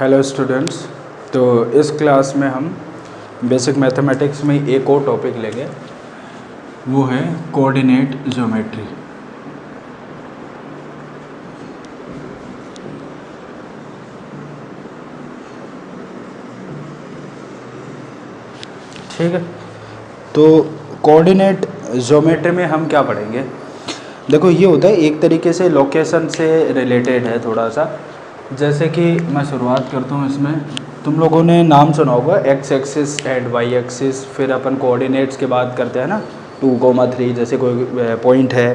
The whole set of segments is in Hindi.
Hello students. तो इस क्लास में हम बेसिक मैथमेटिक्स में एक और टॉपिक लेंगे, वो है कोऑर्डिनेट ज्योमेट्री। ठीक है, तो कोऑर्डिनेट ज्योमेट्री में हम क्या पढ़ेंगे। देखो, ये होता है एक तरीके से लोकेशन से रिलेटेड है थोड़ा सा। जैसे कि मैं शुरुआत करता हूँ, इसमें तुम लोगों ने नाम सुना होगा X axis and Y axis. फिर अपन कोऑर्डिनेट्स की बात करते हैं ना, 2,3 जैसे कोई पॉइंट है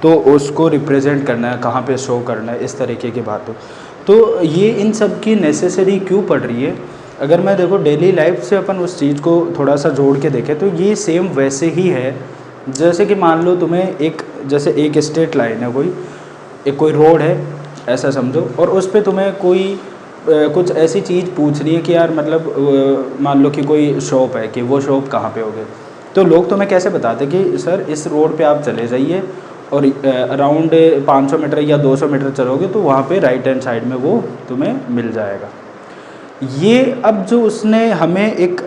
तो उसको रिप्रेजेंट करना है, कहाँ पे शो करना है, इस तरीके की बात हो। तो ये इन सब की नेसेसरी क्यों पड़ रही है। अगर मैं देखो डेली लाइफ से अपन उस चीज़ को थोड़ा सा जोड़ के देखें तो ये सेम वैसे ही है। जैसे कि मान लो तुम्हें एक स्ट्रेट लाइन है, कोई रोड है ऐसा समझो, और उस पर तुम्हें कोई कुछ ऐसी चीज़ पूछ रही है कि यार मतलब मान लो कि कोई शॉप है, कि वो शॉप कहाँ पे होगी। तो लोग तुम्हें कैसे बताते कि सर इस रोड पे आप चले जाइए और अराउंड 500 मीटर या 200 मीटर चलोगे तो वहाँ पे राइट हैंड साइड में वो तुम्हें मिल जाएगा। ये अब जो उसने हमें एक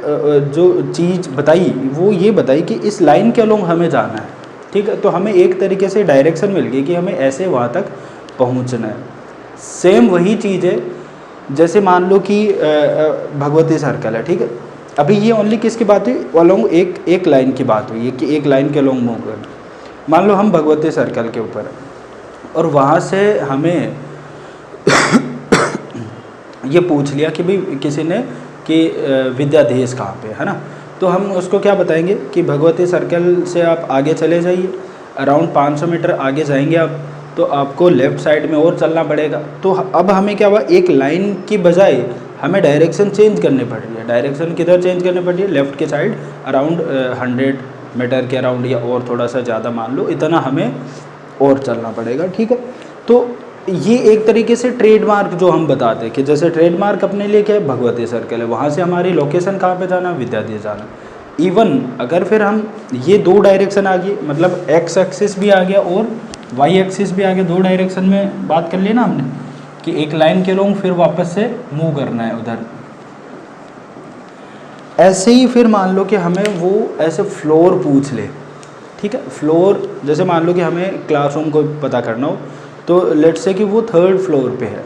जो चीज़ बताई वो ये बताई कि इस लाइन के अलोंग हमें जाना है। ठीक है, तो हमें एक तरीके से डायरेक्शन मिल गई कि हमें ऐसे वहाँ तक पहुँचना है। सेम वही चीज़ है जैसे मान लो कि भगवती सर्कल है। ठीक है, अभी ये ओनली किसकी बात हुई, अलोंग एक लाइन की बात हुई है कि एक लाइन के अलोंग मूव करना। मान लो हम भगवती सर्कल के ऊपर है और वहाँ से हमें ये पूछ लिया कि भाई किसी ने कि विद्याधीश कहाँ पे है ना, तो हम उसको क्या बताएंगे कि भगवती सर्कल से आप आगे चले जाइए, अराउंड 500 मीटर आगे जाएंगे आप, तो आपको लेफ़्ट साइड में और चलना पड़ेगा। तो अब हमें क्या हुआ, एक लाइन की बजाय हमें डायरेक्शन चेंज करनी पड़ रही है। डायरेक्शन किधर चेंज करनी पड़ रही है, लेफ़्ट के साइड अराउंड 100 मीटर के अराउंड या और थोड़ा सा ज़्यादा मान लो, इतना हमें और चलना पड़ेगा। ठीक है, तो ये एक तरीके से ट्रेडमार्क जो हम बताते हैं कि जैसे ट्रेडमार्क अपने लिए क्या है, भगवती सर्कल है, वहाँ से हमारी लोकेशन कहाँ पे जाना, विद्याधीश जाना। इवन अगर फिर हम ये दो डायरेक्शन आ गई, मतलब एक्स एक्सिस भी आ गया और वाई एक्सिस भी आ गया, दो डायरेक्शन में बात कर ली ना हमने कि एक लाइन के लोग फिर वापस से मूव करना है उधर। ऐसे ही फिर मान लो कि हमें वो ऐसे फ्लोर पूछ ले। ठीक है, फ्लोर जैसे मान लो कि हमें क्लासरूम को पता करना हो, तो लेट्स से कि वो 3rd फ्लोर पे है,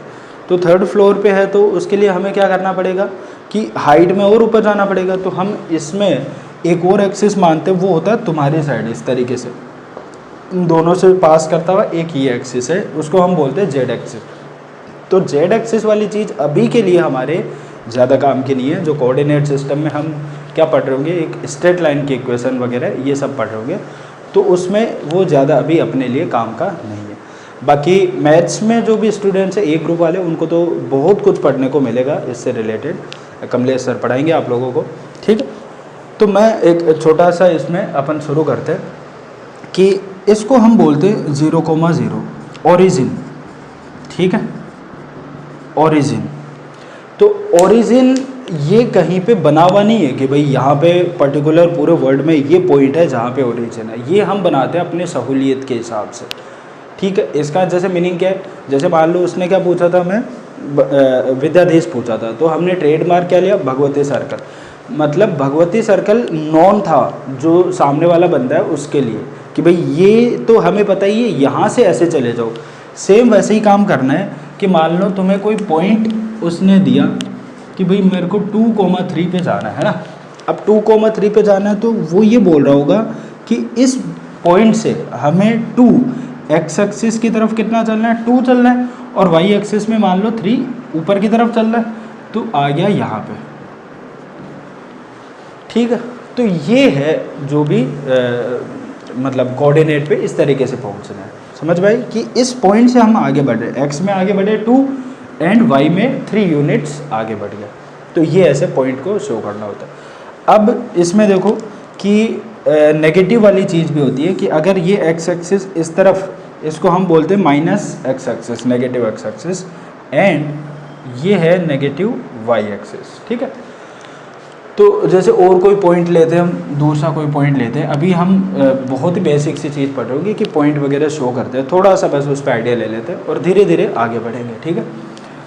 तो 3rd फ्लोर पे है तो उसके लिए हमें क्या करना पड़ेगा कि हाइट में और ऊपर जाना पड़ेगा। तो हम इसमें एक और एक्सिस मानते हैं, वो होता है तुम्हारी साइड, इस तरीके से इन दोनों से पास करता हुआ एक ही एक्सिस है, उसको हम बोलते हैं जेड एक्सिस। तो जेड एक्सिस वाली चीज़ अभी के लिए हमारे ज़्यादा काम की नहीं है। जो कोऑर्डिनेट सिस्टम में हम क्या पढ़ रहे होंगे, एक स्ट्रेट लाइन की इक्वेशन वगैरह ये सब पढ़ रहे होंगे, तो उसमें वो ज़्यादा अभी अपने लिए काम का नहीं है। बाकी मैथ्स में जो भी स्टूडेंट्स हैं, एक ग्रुप वाले, उनको तो बहुत कुछ पढ़ने को मिलेगा इससे रिलेटेड। कमलेश सर पढ़ाएंगे आप लोगों को। ठीक है, तो मैं एक छोटा सा इसमें अपन शुरू करते हैं कि इसको हम बोलते हैं 0,0 ओरिजिन। ठीक है, ओरिजिन। तो ओरिजिन ये कहीं पे बना हुआ नहीं है कि भाई यहाँ पे पर्टिकुलर पूरे वर्ल्ड में ये पॉइंट है जहाँ पे ओरिजिन है। ये हम बनाते हैं अपने सहूलियत के हिसाब से। ठीक है, इसका जैसे मीनिंग क्या है, जैसे मान लो उसने क्या पूछा था, हमें विद्याधीश पूछा था, तो हमने ट्रेडमार्क क्या लिया, भगवती सर्कल। मतलब भगवती सर्कल नॉन था जो सामने वाला बंदा है उसके लिए कि भाई ये तो हमें पता ही है, यहाँ से ऐसे चले जाओ। सेम वैसे ही काम करना है कि मान लो तुम्हें कोई पॉइंट उसने दिया कि भाई मेरे को 2,3 पे जाना है ना। अब 2,3 पे जाना है तो वो ये बोल रहा होगा कि इस पॉइंट से हमें 2 एक्स एक्सिस की तरफ कितना चलना है, 2 चलना है, और वाई एक्सिस में मान लो 3 ऊपर की तरफ चल रहा है, तो आ गया यहाँ पे। ठीक है, तो ये है जो भी मतलब कोऑर्डिनेट पे इस तरीके से पहुँचना है। समझ भाई कि इस पॉइंट से हम आगे बढ़े, एक्स में आगे बढ़े 2 एंड वाई में 3 यूनिट्स आगे बढ़ गया। तो ये ऐसे पॉइंट को शो करना होता है। अब इसमें देखो कि नेगेटिव वाली चीज़ भी होती है कि अगर ये एक्स एक्सिस इस तरफ, इसको हम बोलते हैं minus x axis, negative x axis, and ये है नेगेटिव वाई एक्सिस। ठीक है, तो जैसे और कोई पॉइंट लेते हैं हम, दूसरा कोई पॉइंट लेते हैं। अभी हम बहुत ही बेसिक सी चीज़ पढ़ रहे होंगे कि पॉइंट वगैरह शो करते हैं, थोड़ा सा बस उस पर आइडिया ले लेते हैं और धीरे धीरे आगे बढ़ेंगे। ठीक है,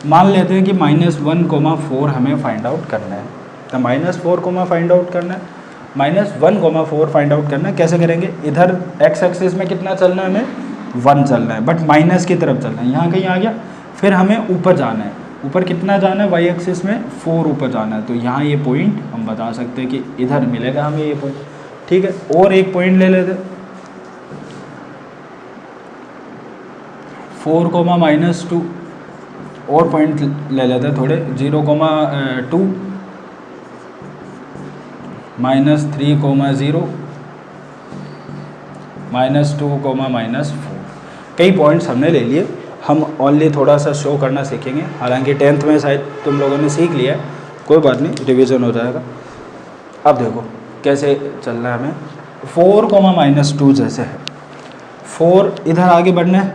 मान लेते हैं कि -1,4 हमें फाइंड आउट करना है, तो -4 फाइंड आउट करना है, -1,4 फाइंड आउट करना है। कैसे करेंगे, इधर x एक्सिस में कितना चलना है, हमें 1 चलना है, बट माइनस की तरफ चलना है, यहाँ कहीं आ गया। फिर हमें ऊपर जाना है, ऊपर कितना जाना है, y एक्सिस में 4 ऊपर जाना है, तो यहाँ ये पॉइंट हम बता सकते हैं कि इधर मिलेगा हमें ये पॉइंट। ठीक है, और एक पॉइंट ले लेते, 4, -2 और पॉइंट ले लेते हैं थोड़े, 0,2 -3, -0 -2, -4 कई पॉइंट्स हमने ले लिए। हम ओनली थोड़ा सा शो करना सीखेंगे, हालांकि 10th में शायद तुम लोगों ने सीख लिया है, कोई बात नहीं, रिवीजन हो जाएगा। अब देखो कैसे चलना है हमें, 4, -2 जैसे है, 4 इधर आगे बढ़ना है,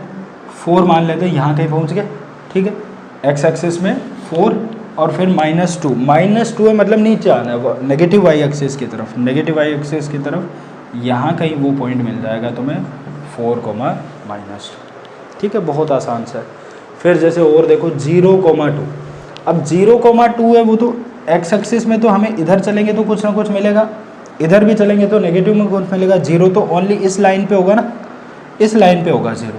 4 मान लेते हैं यहाँ कहीं पहुँच गए। ठीक है, x एक्सिस में 4 और फिर -2 है, मतलब नीचे आना है, नेगेटिव y एक्सिस की तरफ, नेगेटिव y एक्सिस की तरफ यहाँ कहीं वो पॉइंट मिल जाएगा तुम्हें 4, -2। ठीक है, बहुत आसान सा है। फिर जैसे और देखो 0,2, अब 0,2 है वो तो x एक्सिस में, तो हमें इधर चलेंगे तो कुछ ना कुछ मिलेगा, इधर भी चलेंगे तो नेगेटिव में कुछ मिलेगा। 0 तो ओनली इस लाइन पे होगा ना, इस लाइन पे होगा 0,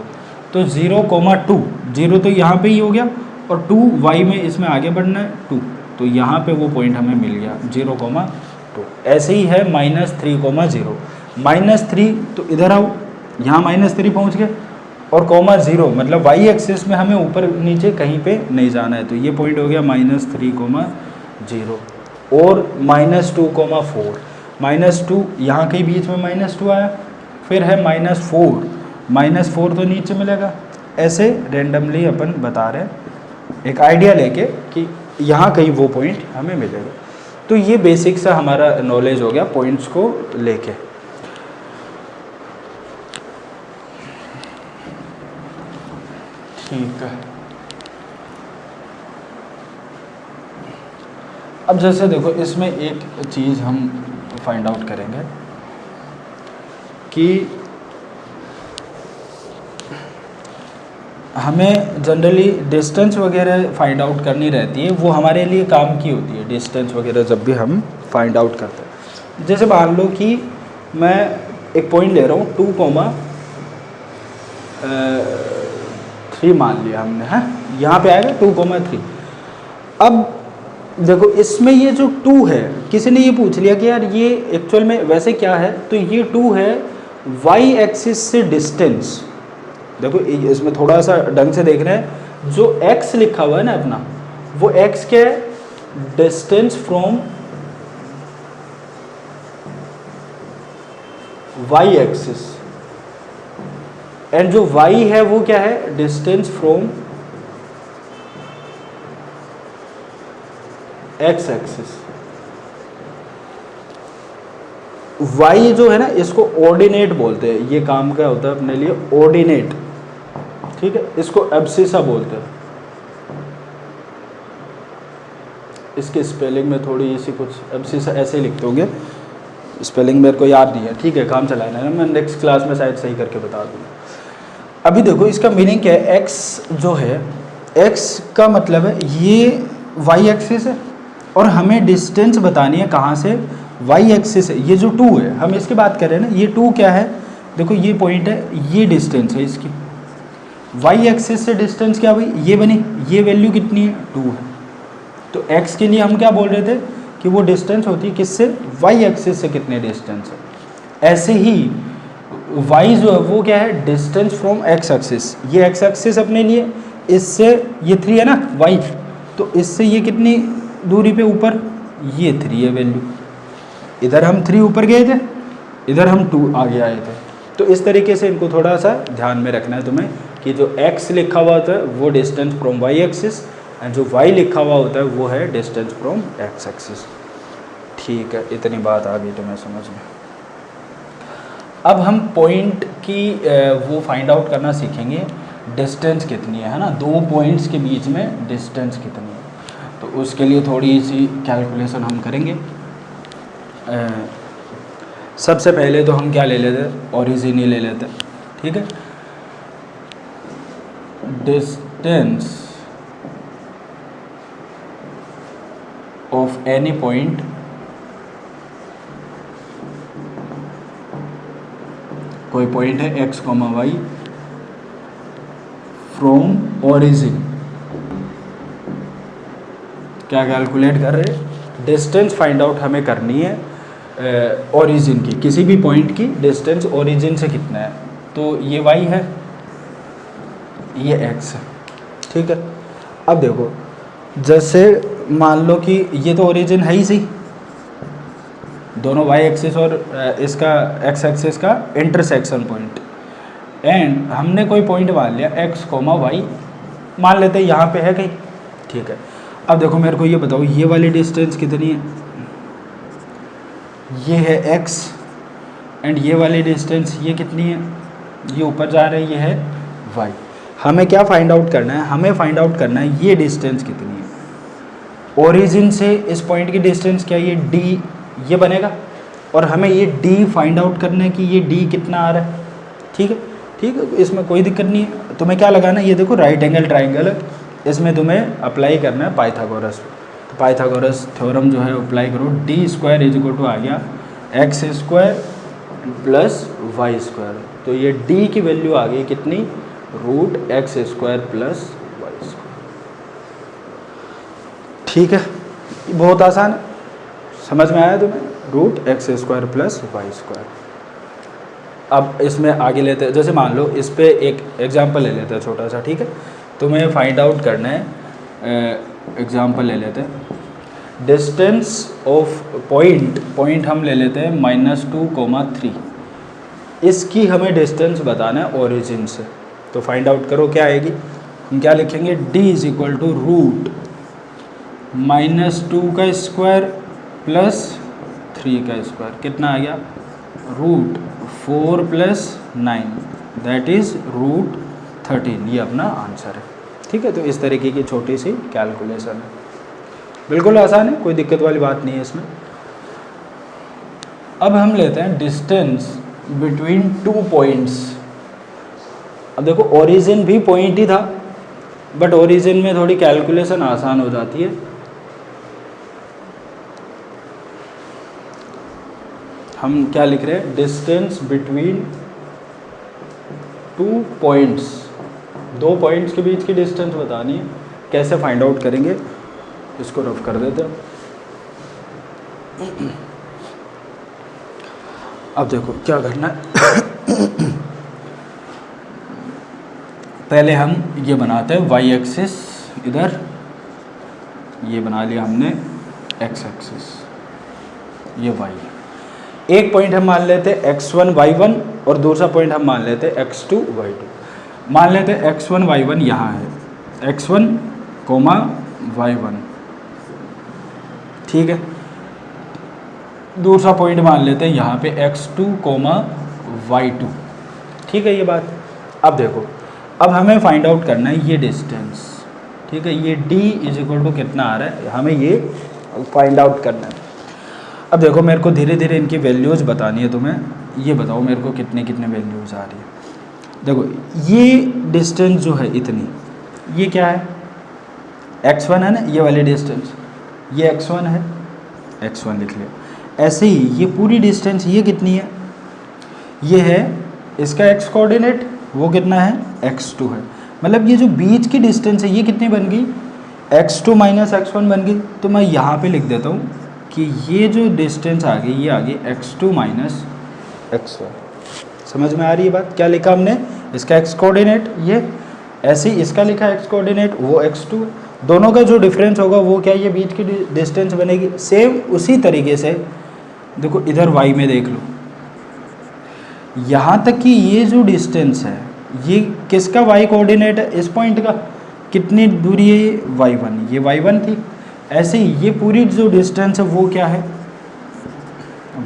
तो 0,2, 0 तो यहाँ पे ही हो गया, और 2 y में इसमें आगे बढ़ना है 2, तो यहाँ पे वो पॉइंट हमें मिल गया 0,2। ऐसे ही है -3,0, -3 तो इधर आओ, यहाँ -3 पहुँच गए, और -0 मतलब y एक्सिस में हमें ऊपर नीचे कहीं पे नहीं जाना है, तो ये पॉइंट हो गया -3,0 और -2,4, -2 यहाँ के बीच में -2 आया, फिर है -4 तो नीचे मिलेगा। ऐसे रेंडमली अपन बता रहे हैं, एक आइडिया लेके कि यहाँ कहीं वो पॉइंट हमें मिलेगा। तो ये बेसिक सा हमारा नॉलेज हो गया पॉइंट्स को लेके। ठीक है, अब जैसे देखो इसमें एक चीज़ हम फाइंड आउट करेंगे कि हमें जनरली डिस्टेंस वगैरह फाइंड आउट करनी रहती है, वो हमारे लिए काम की होती है डिस्टेंस वगैरह जब भी हम फाइंड आउट करते हैं। जैसे मान लो कि मैं एक पॉइंट ले रहा हूँ 2,3 मान लिया हमने, है यहाँ पे आएगा 2,3। अब देखो इसमें ये जो 2 है, किसी ने ये पूछ लिया कि यार ये एक्चुअल में वैसे क्या है, तो ये 2 है y एक्सिस से डिस्टेंस। देखो इसमें थोड़ा सा ढंग से देख रहे हैं, जो x लिखा हुआ है ना अपना, वो x क्या है, distance from y axis, and जो y है वो क्या है, distance from x axis. y जो है ना, इसको ऑर्डिनेट बोलते हैं, ये काम का होता है अपने लिए ऑर्डिनेट। ठीक है, इसको एब्सिसा बोलते हैं। इसके स्पेलिंग में थोड़ी सी कुछ एब्सिसा ऐसे ही लिखते होंगे, स्पेलिंग मेरे को याद नहीं है। ठीक है, काम चलाना है, मैं नेक्स्ट क्लास में शायद सही करके बता दूँगा। अभी देखो इसका मीनिंग क्या है, x जो है, x का मतलब है ये y एक्सिस है, और हमें डिस्टेंस बतानी है कहाँ से, y एक्सिस है। ये जो 2 है, हम इसकी बात कर रहे हैं ना, ये 2 क्या है, देखो ये पॉइंट है, ये डिस्टेंस है इसकी, y एक्सिस से डिस्टेंस क्या हुई, ये बनी, ये वैल्यू कितनी है, 2 है। तो x के लिए हम क्या बोल रहे थे कि वो डिस्टेंस होती है किससे, y एक्सिस से कितने डिस्टेंस है। ऐसे ही y जो है वो क्या है, डिस्टेंस फ्रॉम x एक्सिस। ये x एक्सिस अपने लिए, इससे ये 3 है ना y, तो इससे ये कितनी दूरी पे ऊपर, ये 3 है वैल्यू। इधर हम 3 ऊपर गए थे, इधर हम 2 आगे आए थे। तो इस तरीके से इनको थोड़ा सा ध्यान में रखना है तुम्हें कि जो x लिखा हुआ होता है वो distance from y axis, and जो y लिखा हुआ होता है वो है डिस्टेंस फ्रॉम x एक्सिस। ठीक है, इतनी बात आ गई तुम्हें समझ में। अब हम पॉइंट की वो फाइंड आउट करना सीखेंगे, डिस्टेंस कितनी है ना, 2 पॉइंट्स के बीच में डिस्टेंस कितनी है। तो उसके लिए थोड़ी सी कैलकुलेशन हम करेंगे। सबसे पहले तो हम क्या ले लेते, ओरिजिन ही ले लेते। ठीक है, डिस्टेंस ऑफ एनी पॉइंट कोई पॉइंट है x, y फ्रॉम ओरिजिन। क्या कैलकुलेट कर रहे हैं? डिस्टेंस फाइंड आउट हमें करनी है ओरिजिन की, किसी भी पॉइंट की डिस्टेंस ओरिजिन से कितना है। तो ये y है, ये x है, ठीक है। अब देखो, जैसे मान लो कि ये तो ओरिजिन है ही सही, दोनों y एक्सिस और इसका x एक्सिस का इंटरसेक्शन पॉइंट, एंड हमने कोई पॉइंट मान लिया x, y मान लेते हैं यहाँ पे है कहीं, ठीक है। अब देखो मेरे को ये बताओ, ये वाली डिस्टेंस कितनी है? ये है x, एंड ये वाली डिस्टेंस ये कितनी है? ये ऊपर जा रहा है, ये है y। हमें क्या फाइंड आउट करना है? हमें फाइंड आउट करना है ये डिस्टेंस कितनी है। ओरिजिन से इस पॉइंट की डिस्टेंस क्या है? ये d ये बनेगा, और हमें ये d फाइंड आउट करना है कि ये d कितना आ रहा है, ठीक है। ठीक है, इसमें कोई दिक्कत नहीं है। तुम्हें क्या लगाना है? ये देखो राइट एंगल ट्राइंगल है, इसमें तुम्हें अप्लाई करना है पाइथागोरस। तो पाइथागोरस थ्योरम जो है अप्लाई करो, D square is equal to आ गया X square plus Y square. तो ये d की वैल्यू आ गई कितनी? Root X square plus Y square. ठीक है, बहुत आसान है, समझ में आया तुम्हें? Root X square plus Y square. अब इसमें आगे लेते हैं, जैसे मान लो इस पे एक एग्जांपल ले लेते हैं छोटा सा, ठीक है। तुम्हें फाइंड आउट करना है, एग्जांपल ले लेते हैं, डिस्टेंस ऑफ पॉइंट हम ले लेते हैं -2, 3। इसकी हमें डिस्टेंस बताना है ओरिजिन से। तो फाइंड आउट करो क्या आएगी? हम क्या लिखेंगे? d is equal to root -2 का स्क्वायर प्लस 3 का स्क्वायर, कितना आ गया? Root 4 plus 9, that is root 13। ये अपना आंसर है, ठीक है। तो इस तरीके की छोटी सी कैलकुलेशन है, बिल्कुल आसान है, कोई दिक्कत वाली बात नहीं है इसमें। अब हम लेते हैं डिस्टेंस बिटवीन 2 पॉइंट्स। अब देखो ओरिजिन भी पॉइंट ही था, बट ओरिजिन में थोड़ी कैलकुलेशन आसान हो जाती है। हम क्या लिख रहे हैं? डिस्टेंस बिटवीन 2 पॉइंट्स, 2 पॉइंट्स के बीच की डिस्टेंस बतानी है। कैसे फाइंड आउट करेंगे? इसको रफ कर देते हैं। अब देखो क्या करना है। पहले हम ये बनाते हैं y एक्सिस, इधर ये बना लिया हमने x एक्सिस, ये y। एक पॉइंट हम मान लेते हैं x1 y1, और दूसरा पॉइंट हम मान लेते हैं x2 y2। मान लेते हैं x1 y1 यहाँ है, x1 y1, ठीक है। दूसरा पॉइंट मान लेते हैं यहाँ पे x2 y2, ठीक है ये बात। अब देखो, अब हमें फाइंड आउट करना है ये डिस्टेंस, ठीक है। ये d इज इक्वल टू कितना आ रहा है, हमें ये फाइंड आउट करना है। अब देखो मेरे को धीरे धीरे इनकी वैल्यूज़ बतानी है तुम्हें। ये बताओ मेरे को कितने कितने वैल्यूज़ आ रही है। देखो ये डिस्टेंस जो है इतनी, ये क्या है? x1 है ना, ये वाली डिस्टेंस, ये x1 है, x1 लिख लिया। ऐसे ही ये पूरी डिस्टेंस ये कितनी है? ये है इसका x कोऑर्डिनेट, वो कितना है? x2 है। मतलब ये जो बीच की डिस्टेंस है ये कितनी बन गई? x2 माइनस x1 बन गई। तो मैं यहाँ पे लिख देता हूँ कि ये जो डिस्टेंस आ गई, ये आ गई x2 माइनस x1। समझ में आ रही है बात? क्या लिखा हमने? इसका x कोऑर्डिनेट ये, ऐसे ही इसका लिखा x कोऑर्डिनेट, वो x2। दोनों का जो डिफरेंस होगा वो क्या? ये बीच की डिस्टेंस बनेगी। सेम उसी तरीके से देखो इधर y में देख लो, यहाँ तक कि ये जो डिस्टेंस है ये किसका y कोऑर्डिनेट है? इस पॉइंट का। कितनी दूरी है ये? y1, ये y1 थी। ऐसे ही ये पूरी जो डिस्टेंस है वो क्या है?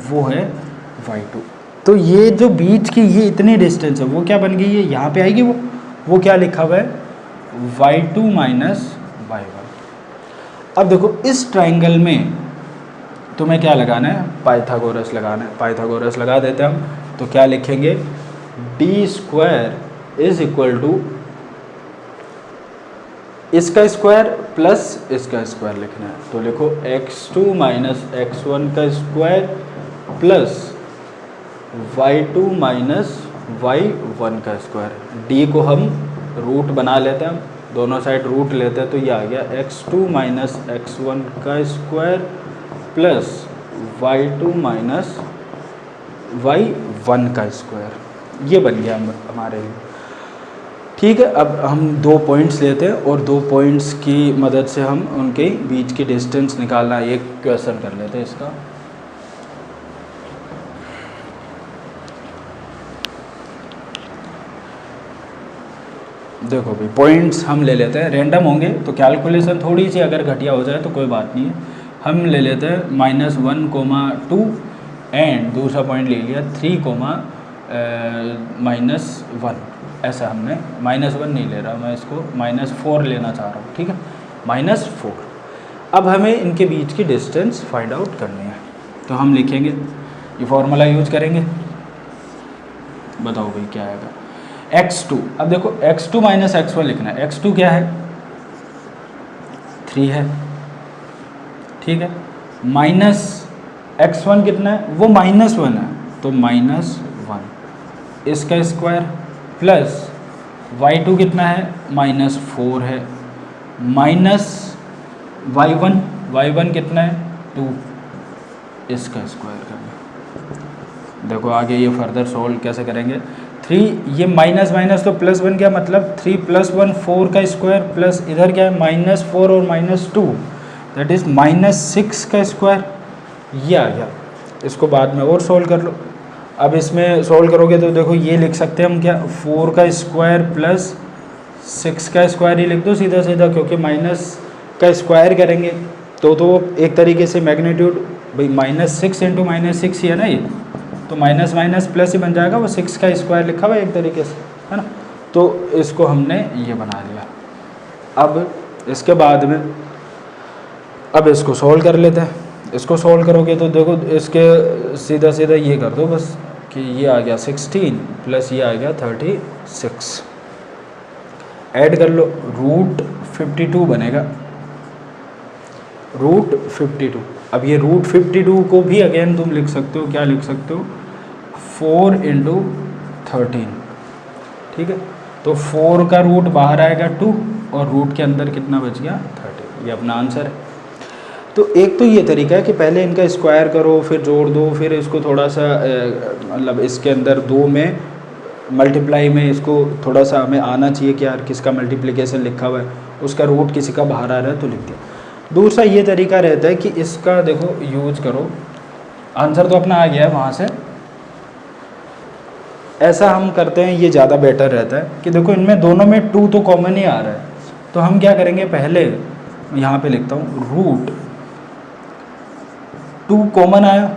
वो है y2। तो ये जो बीच की ये इतनी डिस्टेंस है वो क्या बन गई है? यहाँ पे आएगी वो क्या लिखा हुआ है? y2 minus y1। अब देखो इस ट्राइंगल में तुम्हें क्या लगाना है? पाइथागोरस लगाना है। पाइथागोरस लगा देते हैं हम। तो क्या लिखेंगे? D square is equal to इसका स्क्वायर प्लस इसका स्क्वायर लिखना है, तो लिखो x2 माइनस x1 का square plus y2 minus y1 का स्क्वायर। d को हम रूट बना लेते हैं, दोनों साइड रूट लेते हैं, तो ये आ गया x2 माइनस x1 का square plus y2 minus y1 का स्क्वायर। ये बन गया हमारे लिए। ठीक है, अब हम 2 पॉइंट्स लेते हैं और 2 पॉइंट्स की मदद से हम उनके बीच की डिस्टेंस निकालना एक क्वेश्चन कर लेते हैं इसका। देखो भाई, पॉइंट्स हम ले लेते हैं, रैंडम होंगे तो कैलकुलेशन थोड़ी सी अगर घटिया हो जाए तो कोई बात नहीं है। हम ले लेते हैं -1, 2 एंड दूसरा पॉइंट ले लिया 3, -1। ऐसा हमने -1 नहीं ले रहा मैं, इसको -4 लेना चाह रहा हूँ। ठीक है, -4। अब हमें इनके बीच की डिस्टेंस फाइंड आउट करनी है, तो हम लिखेंगे, ये फॉर्मूला यूज करेंगे। बताओ भाई क्या आएगा, x2। अब देखो x2 माइनस x1 लिखना है। x2 क्या है, 3 है। ठीक है, माइनस x1 कितना है, वो -1 है, तो -1 इसका स्क्वायर प्लस y2 कितना है, -4 है, माइनस y1 कितना है, 2 इसका स्क्वायर करना। देखो आगे ये फर्दर सोल्व कैसे करेंगे। 3 ये माइनस माइनस तो प्लस बन गया, मतलब 3 + 1 4 का स्क्वायर प्लस इधर क्या है -4 और -2, दैट इज़ -6 का स्क्वायर। ये आ गया। इसको बाद में और सोल्व कर लो। अब इसमें सोल्व करोगे तो देखो ये लिख सकते हैं हम क्या, 4 का स्क्वायर प्लस 6 का स्क्वायर ही लिख दो सीधा सीधा, क्योंकि माइनस का स्क्वायर करेंगे तो एक तरीके से मैग्नीट्यूड भाई -6 × -6 ही है ना ये, तो माइनस माइनस प्लस ही बन जाएगा, वो 6 का स्क्वायर लिखा हुआ है एक तरीके से, है ना। तो इसको हमने ये बना लिया। अब इसके बाद में अब इसको सोल्व कर लेते हैं। इसको सोल्व करोगे तो देखो इसके सीधा सीधा ये कर दो बस, कि ये आ गया 16 प्लस ये आ गया 36। ऐड कर लो, √52 बनेगा, √52। अब ये √52 को भी अगेन तुम लिख सकते हो, क्या लिख सकते हो, 4 × 13। ठीक है, तो 4 का रूट बाहर आएगा 2 और रूट के अंदर कितना बच गया 13। ये अपना आंसर है। तो एक तो ये तरीका है कि पहले इनका स्क्वायर करो, फिर जोड़ दो, फिर इसको थोड़ा सा मतलब इसके अंदर 2 में मल्टीप्लाई में इसको थोड़ा सा हमें आना चाहिए कि यार किसका मल्टीप्लिकेशन लिखा हुआ है, उसका रूट किसी का बाहर आ रहा है तो लिख दिया। दूसरा ये तरीका रहता है कि इसका देखो यूज करो, आंसर तो अपना आ गया है वहाँ से, ऐसा हम करते हैं, ये ज़्यादा बेटर रहता है कि देखो इनमें दोनों में 2 तो कॉमन ही आ रहा है, तो हम क्या करेंगे, पहले यहाँ पे लिखता हूँ √2 कॉमन आया,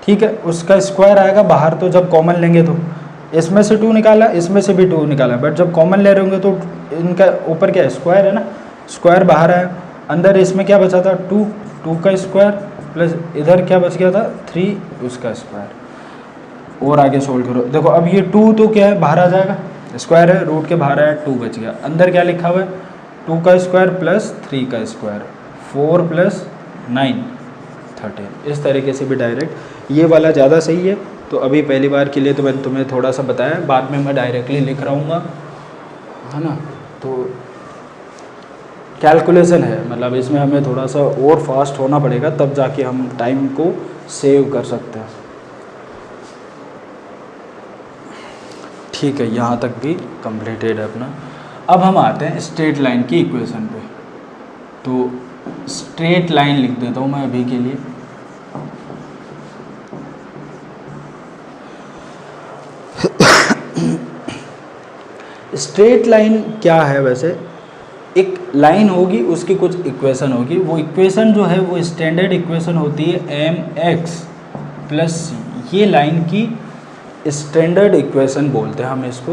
ठीक है, उसका स्क्वायर आएगा बाहर, तो जब कॉमन लेंगे तो इसमें से 2 निकाला, इसमें से भी 2 निकाला, बट जब कॉमन ले रहे होंगे तो इनका ऊपर क्या है, स्क्वायर है ना, स्क्वायर बाहर आया, अंदर इसमें क्या बचा था 2 का स्क्वायर प्लस इधर क्या बच गया था 3 उसका स्क्वायर। और आगे सोल्व करो, देखो अब ये 2 तो क्या है बाहर आ जाएगा, स्क्वायर है, रूट के बाहर आया, 2 बच गया, अंदर क्या लिखा हुआ है 2 का स्क्वायर प्लस 3 का स्क्वायर, 4 + 9 13। इस तरीके से भी डायरेक्ट ये वाला ज़्यादा सही है। तो अभी पहली बार के लिए तो मैंने तुम्हें थोड़ा सा बताया, बाद में मैं डायरेक्टली लिख रहूँगा, है ना। तो कैलकुलेशन है, मतलब इसमें हमें थोड़ा सा और फास्ट होना पड़ेगा, तब जाके हम टाइम को सेव कर सकते हैं। ठीक है, यहाँ तक भी कंप्लीटेड है अपना। अब हम आते हैं स्ट्रेट लाइन की इक्वेशन पे। तो स्ट्रेट लाइन लिख देता हूँ मैं अभी के लिए। स्ट्रेट लाइन क्या है, वैसे एक लाइन होगी, उसकी कुछ इक्वेशन होगी, वो इक्वेशन जो है वो स्टैंडर्ड इक्वेशन होती है mx + c। ये लाइन की स्टैंडर्ड इक्वेशन बोलते हैं हम इसको।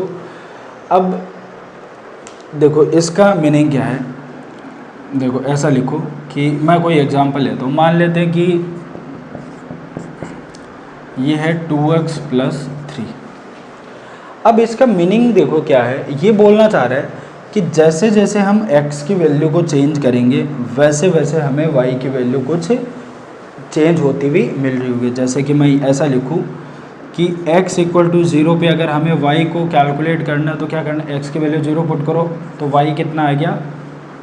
अब देखो इसका मीनिंग क्या है, देखो ऐसा लिखो कि मैं कोई एग्जांपल लेता हूँ, मान लेते हैं कि ये है 2x + 3। अब इसका मीनिंग देखो क्या है, ये बोलना चाह रहा है कि जैसे जैसे हम x की वैल्यू को चेंज करेंगे वैसे वैसे हमें y की वैल्यू कुछ चेंज होती हुई मिल रही होगी। जैसे कि मैं ऐसा लिखूं कि x इक्वल टू 0 पे अगर हमें y को कैलकुलेट करना है तो क्या करना है, x की वैल्यू 0 पुट करो तो y कितना आ गया,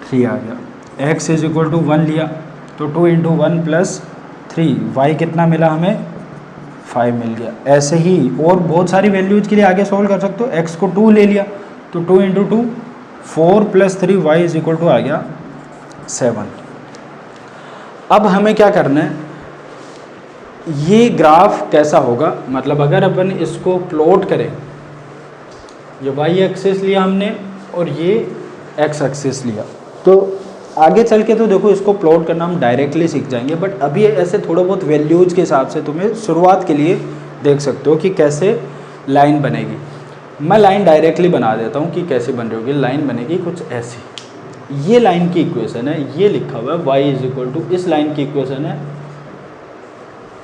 3 आ गया। x इज इक्वल टू 1 लिया तो 2 इंटू 1 प्लस 3, y कितना मिला हमें, 5 मिल गया। ऐसे ही और बहुत सारी वैल्यूज के लिए आगे सॉल्व कर सकते हो। x को 2 ले लिया तो 2 into 2 4 plus 3, y is equal to आ गया 7। अब हमें क्या करना है, ये ग्राफ कैसा होगा, मतलब अगर अपन इसको प्लॉट करें, ये y एक्सिस लिया हमने और ये x एक्सिस लिया, तो आगे चल के तो देखो इसको प्लॉट करना हम डायरेक्टली सीख जाएंगे, बट अभी ऐसे थोड़ा बहुत वैल्यूज के हिसाब से तुम्हें शुरुआत के लिए देख सकते हो कि कैसे लाइन बनेगी। मैं लाइन डायरेक्टली बना देता हूँ कि कैसे बन रही होगी। लाइन बनेगी कुछ ऐसी, ये लाइन की इक्वेशन है, ये लिखा हुआ है y इज इक्वल टू, इस लाइन की इक्वेशन है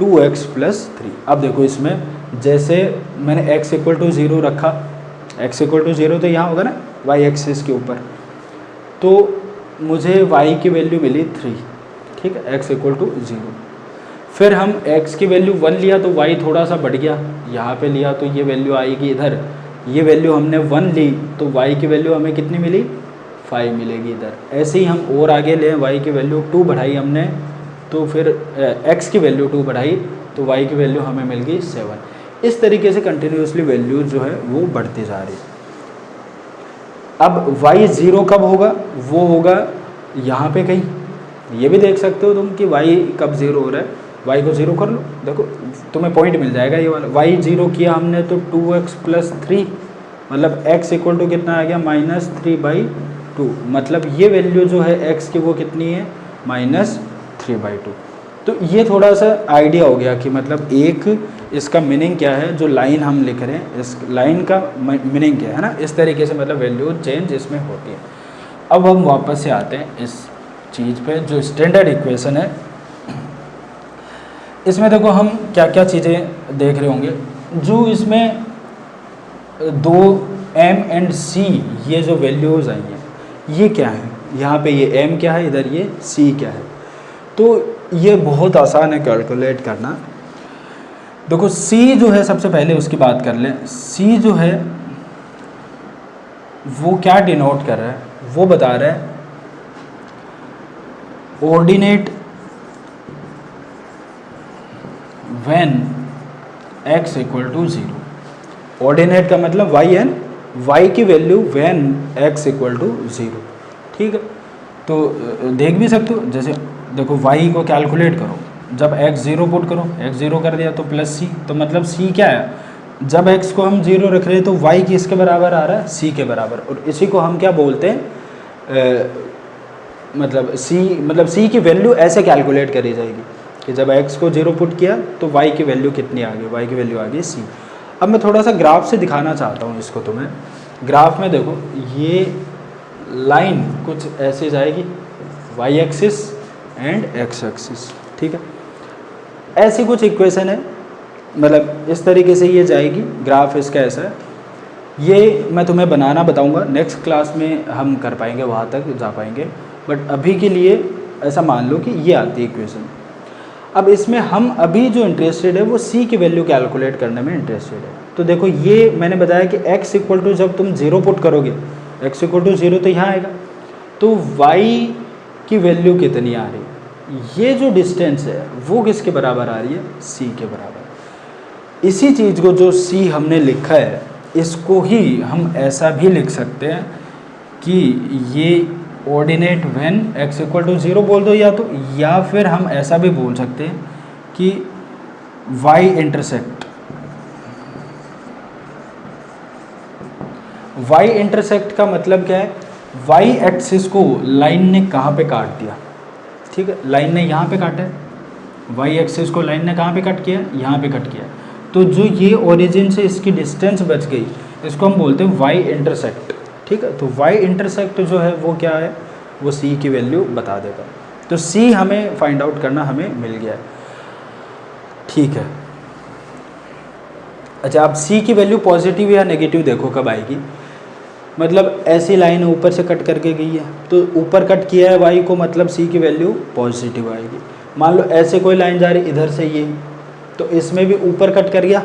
2x प्लस 3। अब देखो इसमें जैसे मैंने x इक्वल टू 0 रखा, x इक्वल टू 0 तो यहाँ होगा ना y एक्सिस के ऊपर, तो मुझे y की वैल्यू मिली 3, ठीक है, x इक्वल टू 0। फिर हम x की वैल्यू 1 लिया तो y थोड़ा सा बढ़ गया, यहाँ पे लिया तो ये वैल्यू आएगी इधर, ये वैल्यू हमने 1 ली तो y की वैल्यू हमें कितनी मिली, 5 मिलेगी इधर। ऐसे ही हम और आगे लें, y की वैल्यू 2 बढ़ाई हमने तो फिर x की वैल्यू 2 बढ़ाई तो y की वैल्यू हमें मिल गई 7। इस तरीके से कंटिन्यूसली वैल्यूज जो है वो बढ़ती जा रही है। अब y 0 कब होगा, वो होगा यहाँ पे कहीं, ये भी देख सकते हो तुम कि y कब 0 हो रहा है। y को 0 कर लो, देखो तुम्हें पॉइंट मिल जाएगा ये वाला। y 0 किया हमने तो 2x प्लस 3, मतलब x इक्वल टू कितना आ गया, -3/2, मतलब ये वैल्यू जो है x की वो कितनी है, -3/2। तो ये थोड़ा सा आइडिया हो गया कि मतलब एक इसका मीनिंग क्या है, जो लाइन हम लिख रहे हैं इस लाइन का मीनिंग क्या है ना, इस तरीके से मतलब वैल्यू चेंज इसमें होती है। अब हम वापस से आते हैं इस चीज़ पे, जो स्टैंडर्ड इक्वेशन है। इसमें देखो हम क्या क्या चीज़ें देख रहे होंगे, जो इसमें 2 m एंड c ये जो वैल्यूज़ आई हैं ये क्या है, यहाँ पे ये m क्या है, इधर ये c क्या है। तो ये बहुत आसान है कैलकुलेट करना। देखो c जो है, सबसे पहले उसकी बात कर लें। c जो है वो क्या डिनोट कर रहा है, वो बता रहा है ordinate when x equal to 0। Ordinate का मतलब y की value when x equal to 0, ठीक है। तो देख भी सकते हो, जैसे देखो y को कैलकुलेट करो, जब x 0 पुट करो, x 0 कर दिया तो प्लस c, तो मतलब c क्या है, जब x को हम 0 रख रहे हैं तो y किसके बराबर आ रहा है, c के बराबर। और इसी को हम क्या बोलते हैं, मतलब c की वैल्यू ऐसे कैलकुलेट करी जाएगी कि जब x को 0 पुट किया तो y की वैल्यू कितनी आ गई, y की वैल्यू आ गई c। अब मैं थोड़ा सा ग्राफ से दिखाना चाहता हूँ इसको तुम्हें। ग्राफ में देखो ये लाइन कुछ ऐसे जाएगी, y axis and x axis, ठीक है। ऐसी कुछ इक्वेशन है, मतलब इस तरीके से ये जाएगी, ग्राफ इसका ऐसा है। ये मैं तुम्हें बनाना बताऊंगा, नेक्स्ट क्लास में हम कर पाएंगे, वहाँ तक जा पाएंगे, बट अभी के लिए ऐसा मान लो कि ये आती है इक्वेशन। अब इसमें हम अभी जो इंटरेस्टेड है वो c की वैल्यू कैलकुलेट करने में इंटरेस्टेड है। तो देखो ये मैंने बताया कि x इक्वल टू जब तुम 0 पुट करोगे, x इक्वल टू 0 तो यहाँ आएगा, तो y की वैल्यू कितनी आ रही है, ये जो डिस्टेंस है वो किसके बराबर आ रही है, c के बराबर। इसी चीज़ को जो c हमने लिखा है इसको ही हम ऐसा भी लिख सकते हैं कि ये ordinate when x equal to 0 बोल दो, या फिर हम ऐसा भी बोल सकते हैं कि y इंटरसेक्ट का मतलब क्या है, y एक्सिस को लाइन ने कहाँ पे काट दिया, ठीक है, लाइन ने यहाँ पे काटा है, y एक्सिस को लाइन ने कहाँ पे कट किया, यहाँ पे कट किया। तो जो ये ओरिजिन से इसकी डिस्टेंस बच गई, इसको हम बोलते हैं y इंटरसेक्ट, ठीक है। तो y इंटरसेक्ट जो है वो क्या है, वो c की वैल्यू बता देगा। तो c हमें फाइंड आउट करना हमें मिल गया है, ठीक है। अच्छा, अब c की वैल्यू पॉजिटिव या नेगेटिव देखो कब आएगी। मतलब ऐसी लाइन ऊपर से कट करके गई है, तो ऊपर कट किया है y को, मतलब c की वैल्यू पॉजिटिव आएगी। मान लो ऐसे कोई लाइन जा रही इधर से ये, तो इसमें भी ऊपर कट कर गया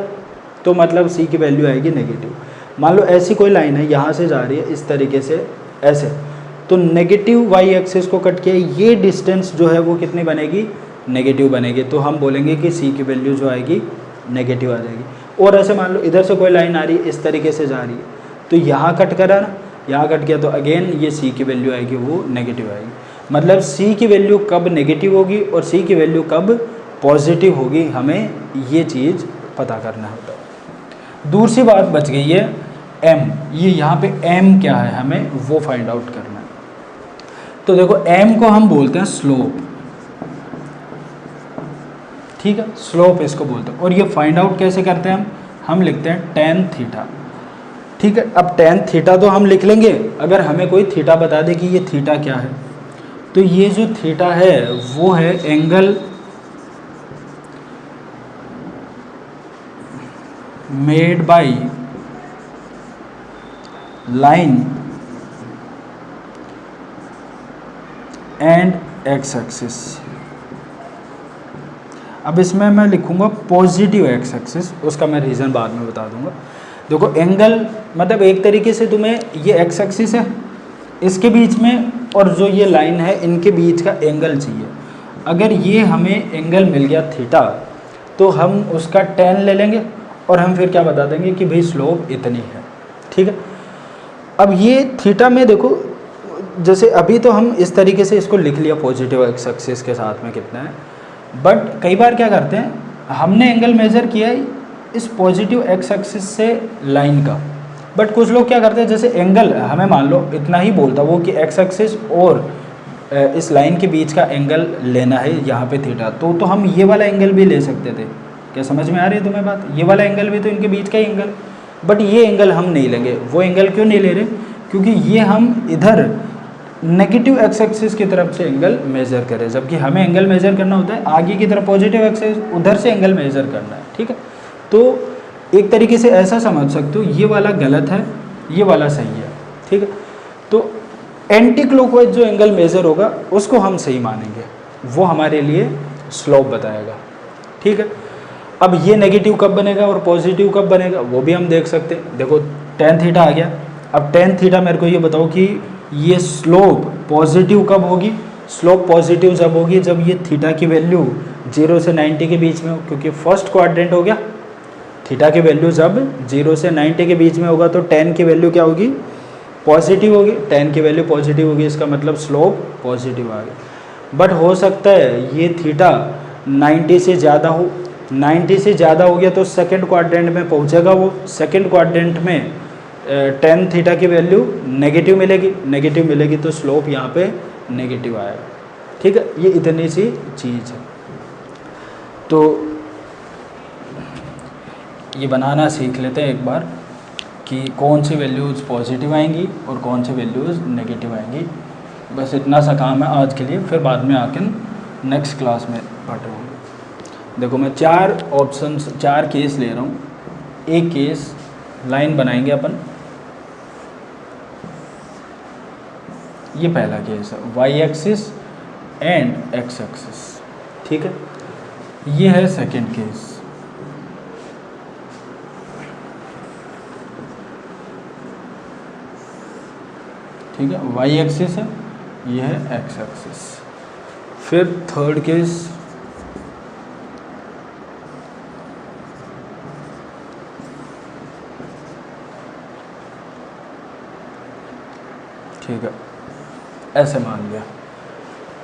तो मतलब c की वैल्यू आएगी नेगेटिव। मान लो ऐसी कोई लाइन है यहाँ से जा रही है इस तरीके से ऐसे, तो नेगेटिव y एक्सिस को कट किया, ये डिस्टेंस जो है वो कितनी बनेगी, नेगेटिव बनेगी। तो हम बोलेंगे कि c की वैल्यू जो आएगी नेगेटिव आ जाएगी। और ऐसे मान लो इधर से कोई लाइन आ रही है इस तरीके से जा रही है, तो यहाँ कट करा ना, यहाँ कट किया, तो अगेन ये c की वैल्यू आएगी वो नेगेटिव आएगी। मतलब c की वैल्यू कब नेगेटिव होगी और c की वैल्यू कब पॉजिटिव होगी, हमें ये चीज़ पता करना होता है। दूसरी बात बच गई है m, ये यहाँ पे m क्या है हमें वो फाइंड आउट करना है। तो देखो m को हम बोलते हैं स्लोप, ठीक है, स्लोप इसको बोलते हैं। और ये फाइंड आउट कैसे करते हैं हम लिखते हैं tan थीटा, ठीक है। अब tan थीटा तो हम लिख लेंगे, अगर हमें कोई थीटा बता दे कि ये थीटा क्या है, तो ये जो थीटा है वो है angle made by line and x axis. अब इसमें मैं लिखूंगा पॉजिटिव एक्स एक्सिस, उसका मैं रीज़न बाद में बता दूंगा। देखो एंगल मतलब एक तरीके से तुम्हें ये एक्स एक्सिस है इसके बीच में, और जो ये लाइन है इनके बीच का एंगल चाहिए। अगर ये हमें एंगल मिल गया थीटा, तो हम उसका tan ले लेंगे और हम फिर क्या बता देंगे कि भाई स्लोप इतनी है, ठीक है। अब ये थीटा में देखो, जैसे अभी तो हम इस तरीके से इसको लिख लिया पॉजिटिव एक्स एक्सिस के साथ में कितना है, बट कई बार क्या करते हैं, हमने एंगल मेज़र किया है इस पॉजिटिव एक्स एक्सिस से लाइन का, बट कुछ लोग क्या करते हैं, जैसे एंगल हमें मान लो इतना ही बोलता वो कि एक्स एक्सिस और इस लाइन के बीच का एंगल लेना है यहाँ पे थीटा, तो हम ये वाला एंगल भी ले सकते थे। क्या समझ में आ रही है तुम्हें बात? ये वाला एंगल भी तो इनके बीच का ही एंगल, बट ये एंगल हम नहीं लेंगे। वो एंगल क्यों नहीं ले रहे? क्योंकि ये हम इधर नेगेटिव एक्स एक्सिस की तरफ से एंगल मेज़र करें, जबकि हमें एंगल मेज़र करना होता है आगे की तरफ पॉजिटिव एक्सिस, उधर से एंगल मेज़र करना है, ठीक है। तो एक तरीके से ऐसा समझ सकते हो, ये वाला गलत है, ये वाला सही है, ठीक है। तो एंटी क्लॉकवाइज जो एंगल मेज़र होगा उसको हम सही मानेंगे, वो हमारे लिए स्लोप बताएगा, ठीक है। अब ये नेगेटिव कब बनेगा और पॉजिटिव कब बनेगा वो भी हम देख सकते हैं। देखो tan थीटा आ गया, अब tan थीटा मेरे को ये बताओ कि ये स्लोप पॉजिटिव कब होगी? स्लोप पॉजिटिव जब होगी जब ये थीटा की वैल्यू 0 से 90 के बीच में हो, क्योंकि फर्स्ट क्वाड्रेंट हो गया। थीटा की वैल्यू जब 0 से 90 के बीच में होगा तो tan की वैल्यू क्या होगी? पॉजिटिव होगी। tan की वैल्यू पॉजिटिव होगी, इसका मतलब स्लोप पॉजिटिव आ गया। बट हो सकता है ये थीटा 90 से ज़्यादा हो, 90 से ज़्यादा हो गया तो सेकंड क्वाड्रेंट में पहुंचेगा वो, सेकंड क्वाड्रेंट में tan थीटा की वैल्यू नेगेटिव मिलेगी, नेगेटिव मिलेगी तो स्लोप यहाँ पे नेगेटिव आएगा, ठीक है। ये इतनी सी चीज़ है। तो ये बनाना सीख लेते हैं एक बार कि कौन सी वैल्यूज़ पॉजिटिव आएंगी और कौन सी वैल्यूज़ नेगेटिव आएंगी। बस इतना सा काम है आज के लिए, फिर बाद में आके नेक्स्ट क्लास में पढ़ूँगा। देखो मैं 4 ऑप्शंस, 4 केस ले रहा हूँ। एक केस लाइन बनाएंगे अपन, ये पहला केस है y axis and x axis, ठीक है। ये है सेकंड केस, ठीक है, y एक्सिस है, ये है x एक्सिस। फिर थर्ड केस, ठीक है, ऐसे मान लिया।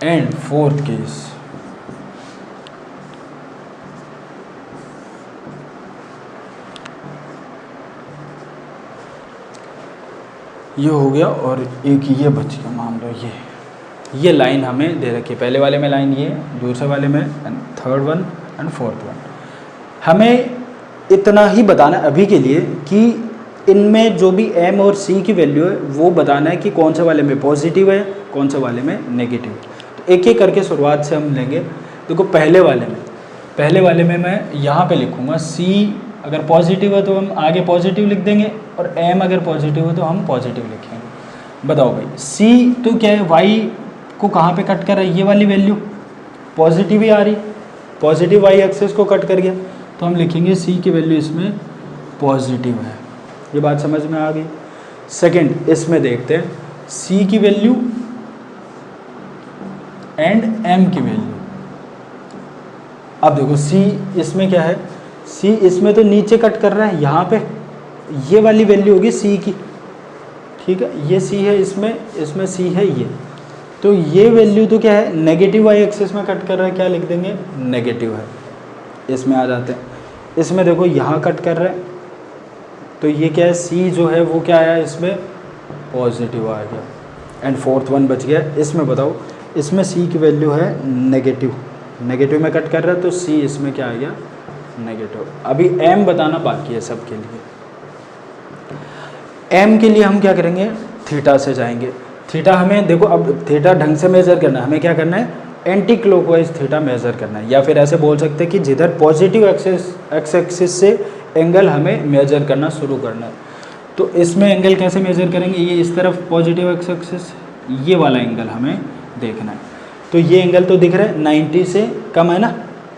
एंड फोर्थ केस, ये हो गया और एक ये बच गया। मान लो ये लाइन हमें दे रखी है, पहले वाले में लाइन ये, दूसरे वाले में third one and fourth one. हमें इतना ही बताना अभी के लिए कि इनमें जो भी m और c की वैल्यू है वो बताना है कि कौन से वाले में पॉजिटिव है, कौन से वाले में नेगेटिव। तो एक एक करके शुरुआत से हम लेंगे। देखो पहले वाले में मैं यहाँ पे लिखूँगा c अगर पॉजिटिव है तो हम आगे पॉजिटिव लिख देंगे, और m अगर पॉजिटिव है तो हम पॉजिटिव लिखेंगे। बताओ भाई c तो क्या है, y को कहाँ पे कट कर रहा है, ये वाली वैल्यू पॉजिटिव ही आ रही, पॉजिटिव y एक्सिस को कट कर गया, तो हम लिखेंगे c की वैल्यू इसमें पॉजिटिव है। ये बात समझ में आ गई। सेकंड इसमें देखते हैं c की वैल्यू एंड m की वैल्यू। अब देखो c इसमें क्या है, c इसमें तो नीचे कट कर रहा है, यहाँ पे ये वाली वैल्यू होगी c की, ठीक है, ये c है, इसमें c है ये, तो ये वैल्यू तो क्या है नेगेटिव y एक्सिस में कट कर रहा है, क्या लिख देंगे नेगेटिव है। इसमें आ जाते हैं, इसमें देखो यहाँ कट कर रहा है, तो ये क्या है c जो है वो क्या आया इसमें पॉजिटिव आ गया। एंड फोर्थ वन बच गया, इसमें बताओ, इसमें c की वैल्यू है नेगेटिव, नेगेटिव में कट कर रहा है तो c इसमें क्या आ गया नेगेटिव। अभी m बताना बाकी है सबके लिए। m के लिए हम क्या करेंगे, थीटा से जाएंगे। थीटा हमें देखो, अब थीटा ढंग से मेज़र करना है, हमें क्या करना है एंटी क्लॉकवाइज थीटा मेज़र करना है, या फिर ऐसे बोल सकते हैं कि जिधर पॉजिटिव एक्स एक्सिस से एंगल हमें मेज़र करना शुरू करना है। तो इसमें एंगल कैसे मेज़र करेंगे, ये इस तरफ पॉजिटिव एक्स एक्सिस, ये वाला एंगल हमें देखना है। तो ये एंगल तो दिख रहा है 90 से कम है ना,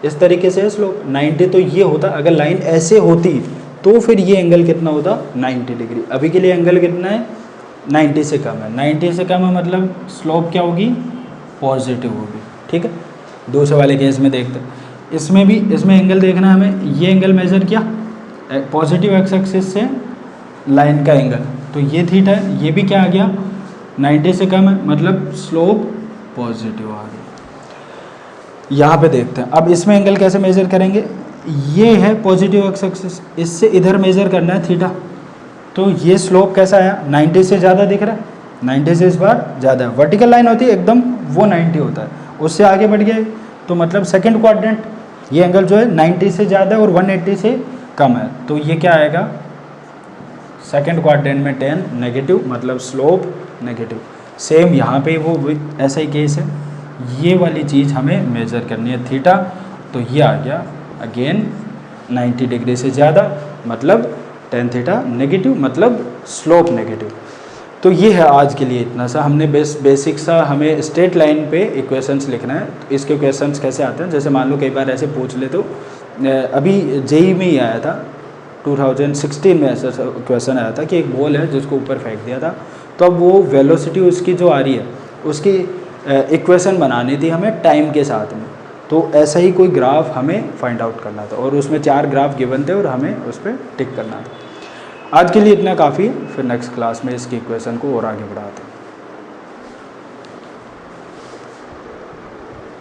इस तरीके से स्लोप 90, तो ये होता, अगर लाइन ऐसे होती तो फिर ये एंगल कितना होता 90 डिग्री। अभी के लिए एंगल कितना है 90 से कम है, 90 से कम है मतलब स्लोप क्या होगी पॉजिटिव होगी, ठीक है। दूसरे वाले केस में देखते हैं, इसमें भी इसमें एंगल देखना है हमें, ये एंगल मेज़र किया पॉजिटिव एक्स एक्सिस से लाइन का एंगल, तो ये थीटा है, ये भी क्या आ गया 90 से कम है मतलब स्लोप पॉजिटिव आ गया। यहाँ पे देखते हैं, अब इसमें एंगल कैसे मेज़र करेंगे, ये है पॉजिटिव एक्स एक्सिस, इससे इधर मेज़र करना है थीटा, तो ये स्लोप कैसा आया 90 से ज़्यादा दिख रहा है, 90 से इस बार ज़्यादा है, वर्टिकल लाइन होती है एकदम वो 90 होता है, उससे आगे बढ़ गया, तो मतलब सेकंड क्वाड्रेंट, ये एंगल जो है 90 से ज़्यादा है और 180 से कम है, तो ये क्या आएगा सेकंड क्वाड्रेंट में tan नेगेटिव मतलब स्लोप नेगेटिव। सेम यहाँ पे वो ऐसा ही केस है, ये वाली चीज़ हमें मेज़र करनी है थीटा, तो ये आ गया अगेन 90 डिग्री से ज़्यादा मतलब tan थीटा नेगेटिव मतलब स्लोप नेगेटिव। तो ये है आज के लिए इतना सा, हमने बेसिक सा हमें स्ट्रेट लाइन पे इक्वेशंस लिखना है। तो इसके इक्वेशंस कैसे आते हैं, जैसे मान लो कई बार ऐसे पूछ ले, तो अभी जेई में ही आया था 2016 में ऐसा क्वेश्चन आया था कि एक बॉल है जिसको ऊपर फेंक दिया था, तो अब वो वेलोसिटी उसकी जो आ रही है उसकी इक्वेशन बनानी थी हमें टाइम के साथ में, तो ऐसा ही कोई ग्राफ हमें फाइंड आउट करना था और उसमें 4 ग्राफ गिवन थे और हमें उस पर टिक करना था। आज के लिए इतना काफ़ी है, फिर नेक्स्ट क्लास में इसकी इक्वेशन को और आगे बढ़ाते हैं।